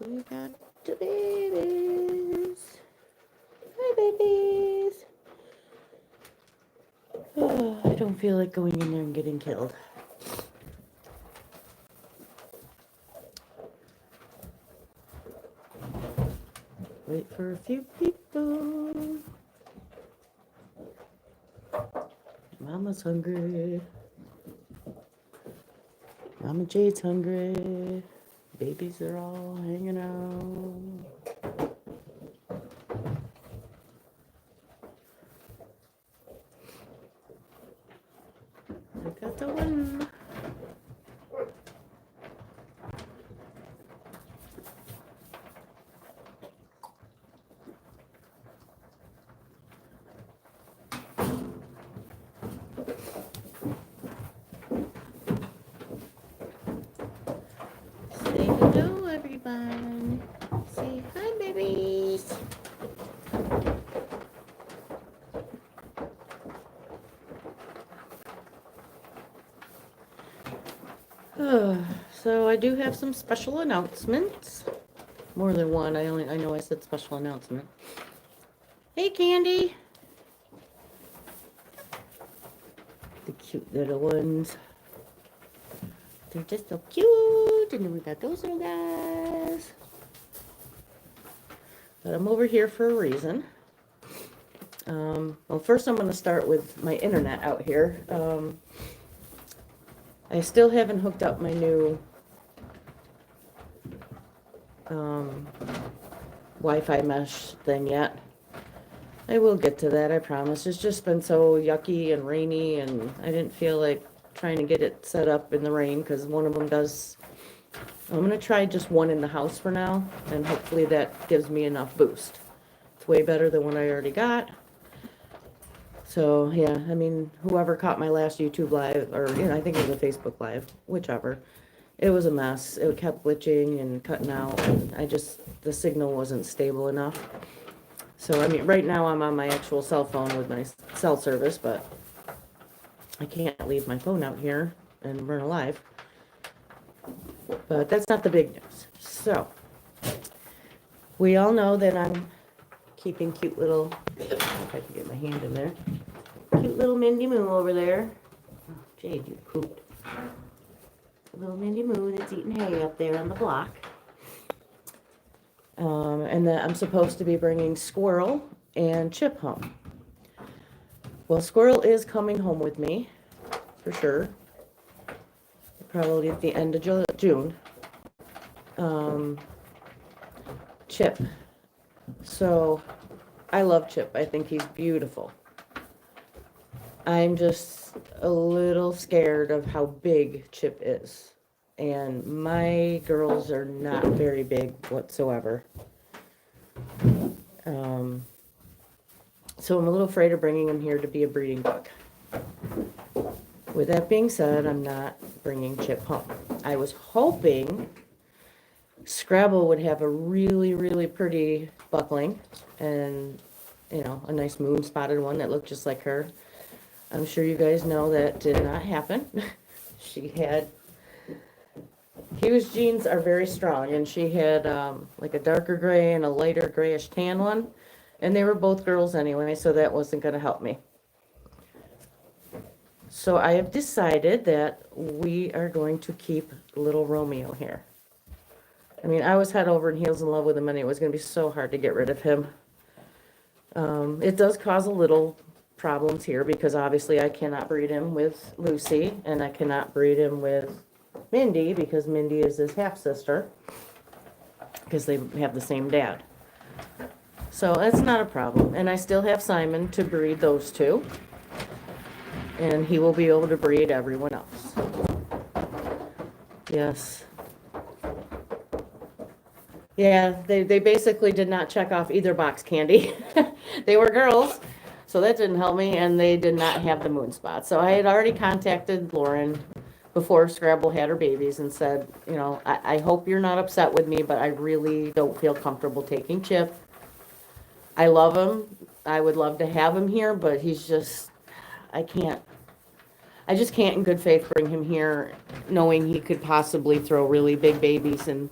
We got the babies. Hi, babies. Oh, I don't feel like going in there and getting killed. Wait for a few people. Mama's hungry. Mama Jade's hungry. Babies are all hanging out. I got the one. Say hello, everyone. Say hi, babies. So I do have some special announcements. More than one. I know I said special announcement. Hey, Candy. The cute little ones. They're just so cute. And then we got those little guys. But I'm over here for a reason. Well, first I'm going to start with my internet out here. I still haven't hooked up my new Wi-Fi mesh thing yet. I will get to that, I promise. It's just been so yucky and rainy, and I didn't feel like trying to get it set up in the rain, because one of them does. I'm going to try just one in the house for now, and hopefully that gives me enough boost. It's way better than what I already got. So, yeah, I mean, whoever caught my last YouTube live, or, I think it was a Facebook live, whichever. It was a mess. It kept glitching and cutting out, and the signal wasn't stable enough. So, I mean, right now I'm on my actual cell phone with my cell service, but I can't leave my phone out here and run a live. But that's not the big news. So, we all know that I'm keeping cute little, if I can get my hand in there, cute little Mindy Moo over there. Oh, Jade, you pooped. Little Mindy Moo that's eating hay up there on the block. And that I'm supposed to be bringing Squirrel and Chip home. Well, Squirrel is coming home with me, for sure. Probably at the end of June. Chip. So, I love Chip. I think he's beautiful. I'm just a little scared of how big Chip is. And my girls are not very big whatsoever. So I'm a little afraid of bringing him here to be a breeding dog. With that being said, I'm not bringing Chip home. I was hoping Scrabble would have a really, really pretty buckling and, a nice moon spotted one that looked just like her. I'm sure you guys know that did not happen. Kiwi's genes are very strong, and she had like a darker gray and a lighter grayish tan one, and they were both girls anyway, so that wasn't going to help me. So I have decided that we are going to keep little Romeo here. I mean, I was head over and heels in love with him, and it was going to be so hard to get rid of him. It does cause a little problems here, because obviously I cannot breed him with Lucy, and I cannot breed him with Mindy, because Mindy is his half-sister, because they have the same dad. So that's not a problem. And I still have Simon to breed those two, and he will be able to breed everyone else. Yes. Yeah, they basically did not check off either box, Candy. They were girls, so that didn't help me, and they did not have the moon spot. So I had already contacted Lauren before Scrabble had her babies and said, I hope you're not upset with me, but I really don't feel comfortable taking Chip. I love him. I would love to have him here, but he's just, I just can't in good faith bring him here knowing he could possibly throw really big babies and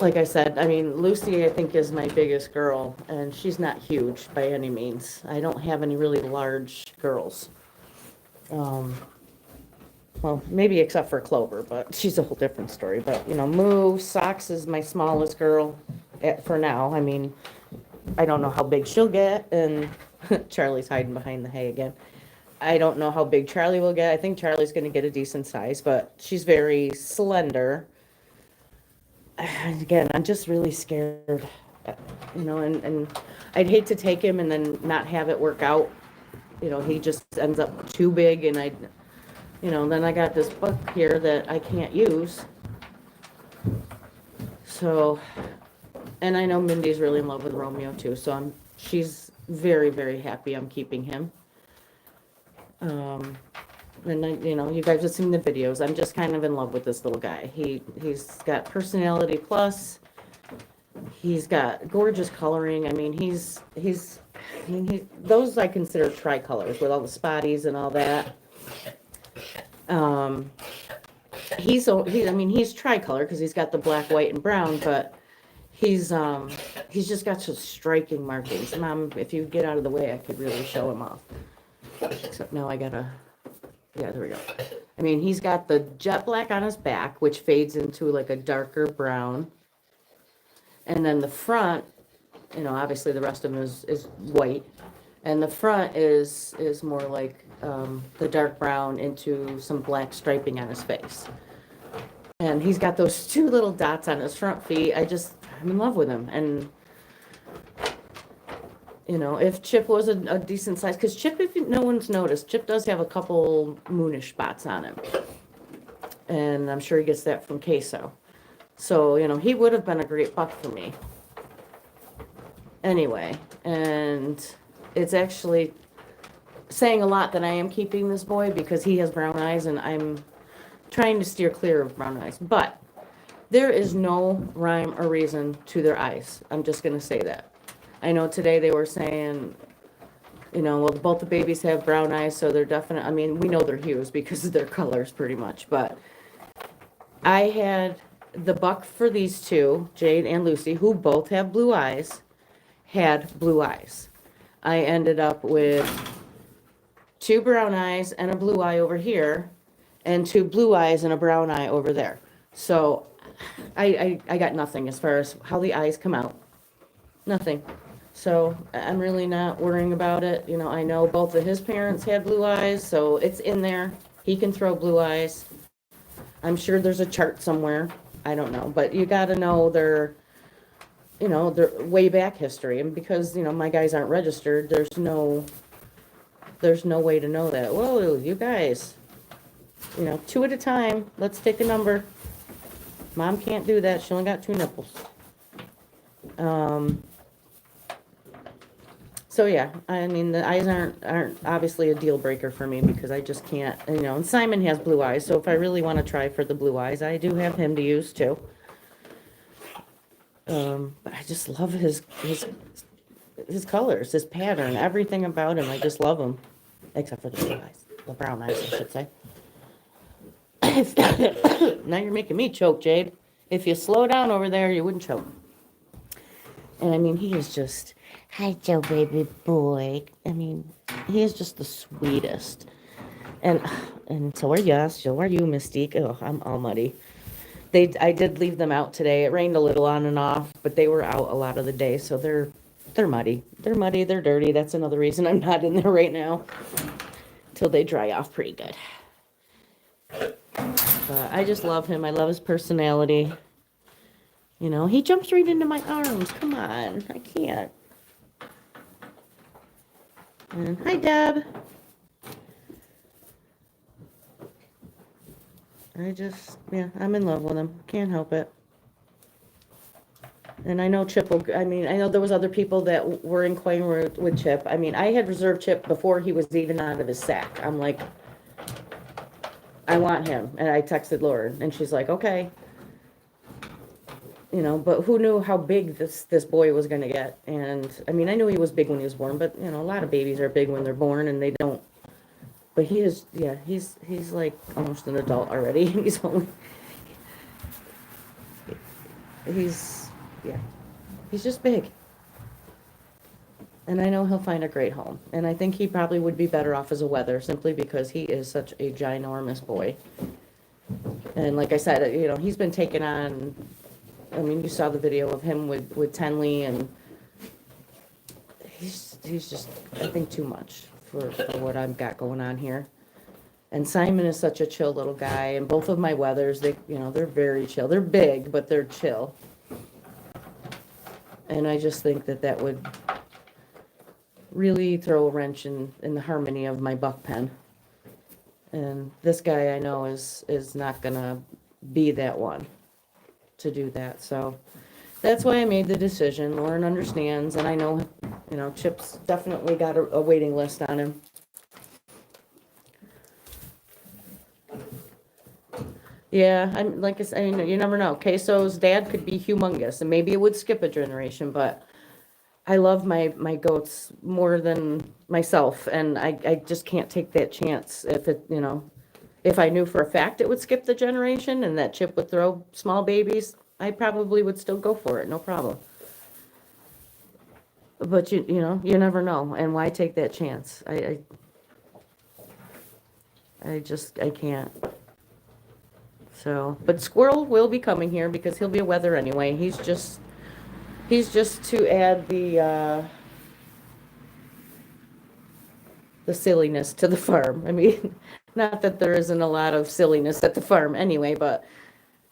like I said, I mean, Lucy, I think, is my biggest girl, and she's not huge by any means. I don't have any really large girls. Well, maybe except for Clover, but she's a whole different story. But, Moo, Socks is my smallest girl for now. I mean, I don't know how big she'll get, and Charlie's hiding behind the hay again. I don't know how big Charlie will get. I think Charlie's going to get a decent size, but she's very slender. Again, I'm just really scared, and I'd hate to take him and then not have it work out. He just ends up too big, and then I got this book here that I can't use. So, and I know Mindy's really in love with Romeo too, so she's very, very happy I'm keeping him. And you guys have seen the videos. I'm just kind of in love with this little guy. He's got personality plus. He's got gorgeous coloring. I mean, those I consider tricolors with all the spotties and all that. He's tricolor because he's got the black, white, and brown, but he's just got such striking markings. Mom, if you get out of the way, I could really show him off. Except now yeah, there we go. I mean, he's got the jet black on his back, which fades into like a darker brown. And then the front, obviously the rest of him is white. And the front is more like the dark brown into some black striping on his face. And he's got those two little dots on his front feet. I'm in love with him. And if Chip was a decent size, because Chip, if no one's noticed, Chip does have a couple moonish spots on him. And I'm sure he gets that from Queso. So, he would have been a great buck for me. Anyway, and it's actually saying a lot that I am keeping this boy because he has brown eyes and I'm trying to steer clear of brown eyes. But there is no rhyme or reason to their eyes. I'm just going to say that. I know today they were saying, well, both the babies have brown eyes, so they're definite. I mean, we know they're hues because of their colors pretty much. But I had the buck for these two, Jade and Lucy, who both have blue eyes, had blue eyes. I ended up with 2 brown eyes and a blue eye over here, and 2 blue eyes and a brown eye over there. So I got nothing as far as how the eyes come out. Nothing. So I'm really not worrying about it. I know both of his parents had blue eyes, so it's in there. He can throw blue eyes. I'm sure there's a chart somewhere. I don't know, but you got to know their way back history. And because, my guys aren't registered, there's no way to know that. Whoa, you guys, 2 at a time. Let's take a number. Mom can't do that. She only got 2 nipples. So yeah, I mean, the eyes aren't obviously a deal breaker for me because I just can't, and Simon has blue eyes, so if I really want to try for the blue eyes, I do have him to use too. But I just love his colors, his pattern, everything about him. I just love him, except for the blue eyes, the brown eyes, I should say. Now you're making me choke, Jade. If you slow down over there, you wouldn't choke. And I mean, he is just, hi, Joe, baby boy. I mean, he is just the sweetest. And so are you. So are you, Mystique. Oh, I'm all muddy. I did leave them out today. It rained a little on and off, but they were out a lot of the day, so they're muddy. They're muddy. They're dirty. That's another reason I'm not in there right now till they dry off pretty good. But I just love him. I love his personality. He jumps right into my arms. Come on. I can't. And hi, Deb. I'm in love with him. Can't help it. And I know Chip I know there was other people that were inquiring with Chip. I mean, I had reserved Chip before he was even out of his sack. I'm like, I want him. And I texted Lauren, and she's like, okay. But who knew how big this boy was going to get? And I mean, I knew he was big when he was born, but a lot of babies are big when they're born and they don't. But he is, yeah, he's like almost an adult already. He's yeah, he's just big. And I know he'll find a great home. And I think he probably would be better off as a wether simply because he is such a ginormous boy. And like I said, he's been taken on, I mean, you saw the video of him with Tenley, and he's just, I think, too much for what I've got going on here. And Simon is such a chill little guy, and both of my wethers, they're very chill. They're big, but they're chill. And I just think that would really throw a wrench in the harmony of my buck pen. And this guy I know is not gonna be that one to do that. So that's why I made the decision. Lauren understands, and I know, Chip's definitely got a waiting list on him. Yeah, I'm like I said, you never know. Queso's dad could be humongous, and maybe it would skip a generation, but I love my goats more than myself, and I just can't take that chance if I knew for a fact it would skip the generation and that Chip would throw small babies, I probably would still go for it, no problem. But you never know, and why take that chance? I can't. So, but Squirrel will be coming here because he'll be a wether anyway. He's just to add the silliness to the farm. I mean, not that there isn't a lot of silliness at the farm anyway, but,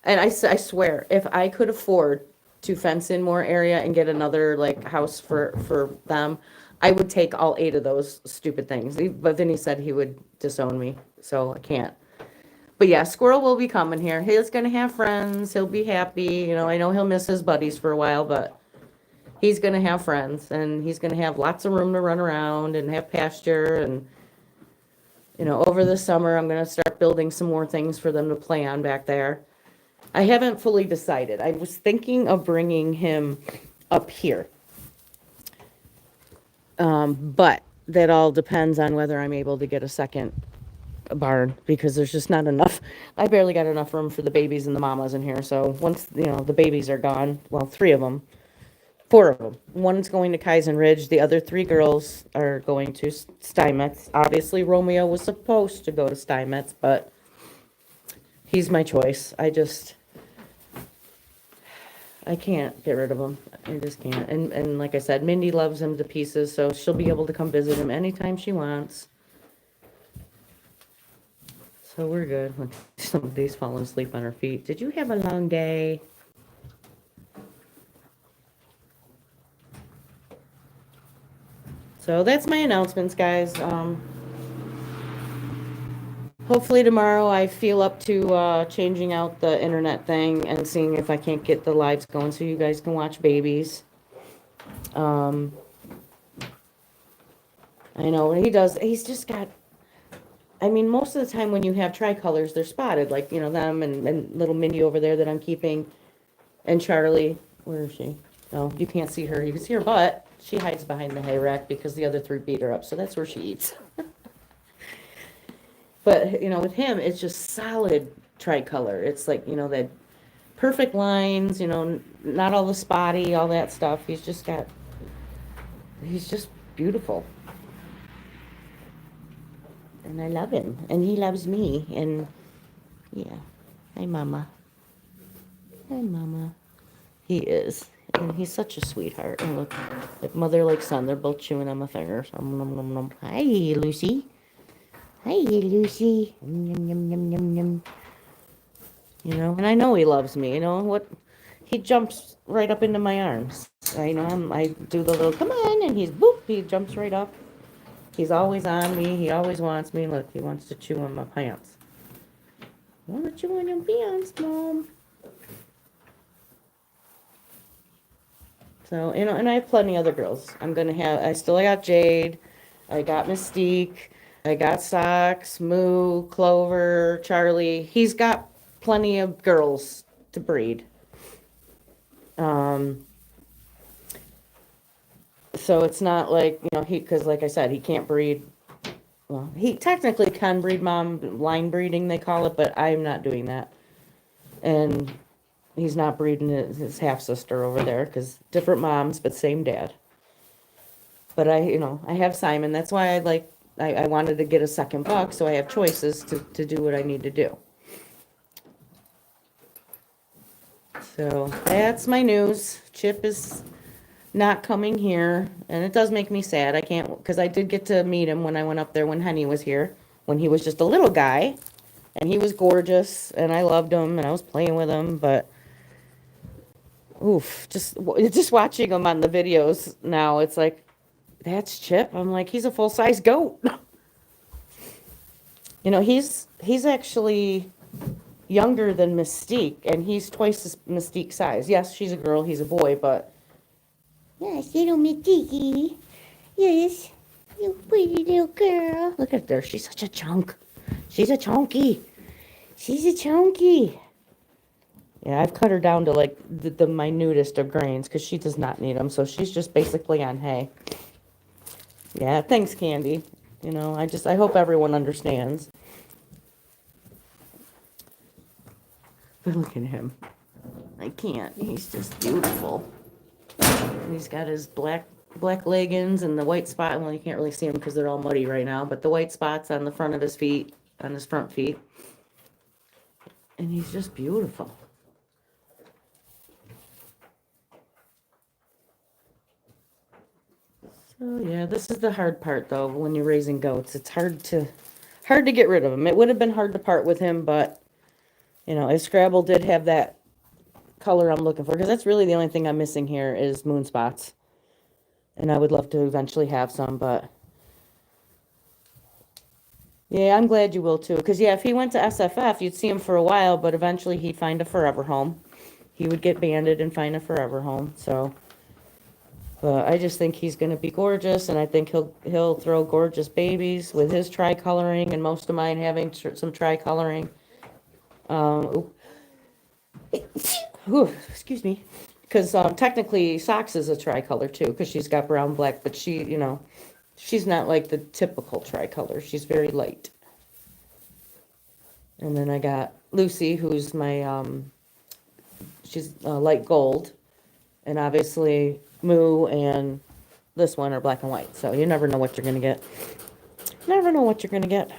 and I swear, if I could afford to fence in more area and get another like house for them, I would take all 8 of those stupid things. But then he said he would disown me, so I can't. But yeah, Squirrel will be coming here. He's gonna have friends. He'll be happy. I know he'll miss his buddies for a while, but he's gonna have friends, and he's gonna have lots of room to run around and have pasture. And over the summer, I'm gonna start building some more things for them to play on back there. I haven't fully decided. I was thinking of bringing him up here. But that all depends on whether I'm able to get a second barn, because there's just not enough. I barely got enough room for the babies and the mamas in here. So once, the babies are gone, well, 3 of them, 4 of them. One's going to Kaizen Ridge. The other 3 girls are going to Steinmetz. Obviously, Romeo was supposed to go to Steinmetz, but he's my choice. I can't get rid of him. I just can't. And like I said, Mindy loves him to pieces, so she'll be able to come visit him anytime she wants. So we're good. Somebody's falling asleep on her feet. Did you have a long day? So that's my announcements, guys. Hopefully tomorrow I feel up to changing out the internet thing and seeing if I can't get the lives going so you guys can watch babies. I know he's just got, I mean, most of the time when you have tricolors, they're spotted, like, them and little Mindy over there that I'm keeping. And Charlie, where is she? No, you can't see her. You can see her butt. She hides behind the hay rack because the other 3 beat her up, so that's where she eats. But, with him, it's just solid tricolor. It's like, that perfect lines, not all the spotty, all that stuff. He's just beautiful. And I love him, and he loves me, and yeah. Hi, Mama. Hi, Mama. He is, and he's such a sweetheart. And look, like mother, like son, they're both chewing on my fingers. Nom, nom, nom, nom. Hi, Lucy. Hi, Lucy. Yum, yum, yum, yum, yum. And I know he loves me. He jumps right up into my arms. I do the little, come on, and he jumps right up. He's always on me. He always wants me. Look, he wants to chew on my pants. I want to chew on your pants, Mom. So, and I have plenty other girls. I got Jade. I got Mystique. I got Socks, Moo, Clover, Charlie. He's got plenty of girls to breed. So it's not like, because like I said, he can't breed. Well, he technically can breed, Mom, line breeding, they call it, but I'm not doing that. And he's not breeding his half sister over there because different moms, but same dad. But I have Simon. That's why I wanted to get a second buck so I have choices to do what I need to do. So that's my news. Chip is not coming here, and it does make me sad. I can't, because I did get to meet him when I went up there when Henny was here, when he was just a little guy, and he was gorgeous, and I loved him, and I was playing with him, but oof, just watching him on the videos now, it's like, that's Chip. I'm like, he's a full-size goat. He's actually younger than Mystique, and he's twice as Mystique size. Yes, she's a girl, he's a boy, but yes, little Mystique. Yes, you pretty little girl. Look at her, she's such a chunk. She's a chunky. She's a chunky. Yeah, I've cut her down to like the minutest of grains because she does not need them. So she's just basically on hay. Yeah, thanks, Candy. I hope everyone understands. But look at him. I can't. He's just beautiful. And he's got his black leggings and the white spot. Well, you can't really see them because they're all muddy right now. But the white spots on the front of his feet, on his front feet. And he's just beautiful. So yeah, this is the hard part though when you're raising goats. It's hard to get rid of him. It would have been hard to part with him, but if Scrabble did have that color I'm looking for, because that's really the only thing I'm missing here is moon spots. And I would love to eventually have some, but yeah, I'm glad you will too. Because yeah, if he went to SFF, you'd see him for a while, but eventually he'd find a forever home. He would get banded and find a forever home. So, but I just think he's going to be gorgeous, and I think he'll throw gorgeous babies with his tricoloring, and most of mine having some tricoloring. Excuse me, because technically Socks is a tricolor too, because she's got brown, black, but she's not like the typical tricolor. She's very light. And then I got Lucy, who's my she's light gold, and obviously Moo and this one are black and white. So you never know what you're gonna get. Never know what you're gonna get.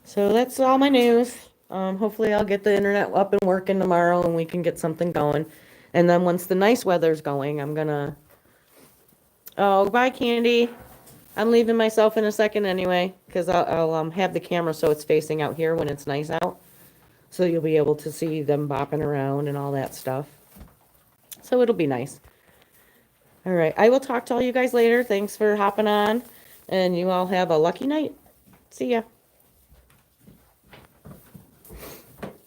So that's all my news. Hopefully I'll get the internet up and working tomorrow and we can get something going. And then once the nice weather's going, I'm gonna... Oh, bye, Candy. I'm leaving myself in a second anyway, because I'll have the camera so it's facing out here when it's nice out. So you'll be able to see them bopping around and all that stuff. So it'll be nice. All right, I will talk to all you guys later. Thanks for hopping on, and you all have a lucky night. See ya.